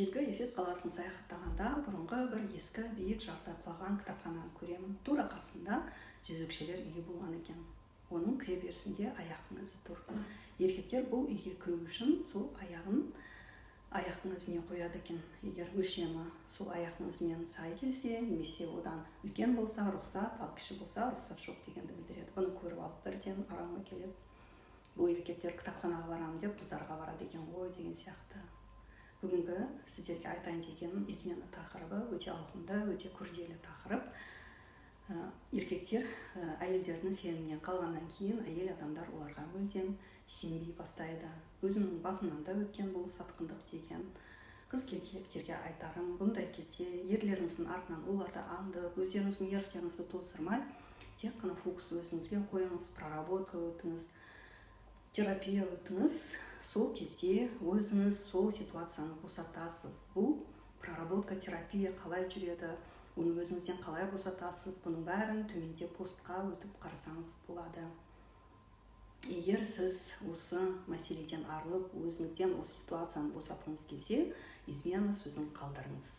Ежелгі Эфес қаласын саяхаттағанда бұрынғы бір ескі биік жақта құлаған кітапхананы көремін. Тура қасында жезөкшелер үйі болған екен. Оның кіреберісінде аяқтың ізі тұр. Еркектер бұл үйге кіру үшін сол аяқтың ізіне қояды екен. Егер өлшемі сол аяқтың ізімен сай келсе, немесе одан үлкен болса рұқсат, ал кіші болса рұқсат жоқ дегенді білдіреді. Бұны көріп алып бірден арама келеді. Бұл еркектер кітапханаға барамын деп қыздарға барады екен ғой деген сияқты. Бүгінгі сіздерге айтайын дегенім измена тақырыбы өте ауқымды, өте күрделі тақырып. Еркектер әйелдердің сенімінен қалғаннан кейін әйел адамдар оларға мүлдем сенбей бастайды. Өзімнің басымнан да өткен бұл сатқындық деген. Қыз-келіншектерге айтарым, бұндай кезде ерлеріңіздің артынан оларды аңдып, өздеріңіздің еріктеріңізді тоздырмай, тек қана фокус өзіңізге қойыңыз, проработка өтіңіз, терапия өтіңіз. Сол кезде өзіңіз сол ситуацияны босатасыз. Бұл проработка, терапия қалай жүреді, оны өзіңізден қалай босатасыз, бұның бәрін төменде постқа өтіп қарасаңыз болады. Егер сіз осы мәселеден арылып, өзіңізден осы ситуацияны босатқыңыз келсе, измена сөзін қалдырыңыз.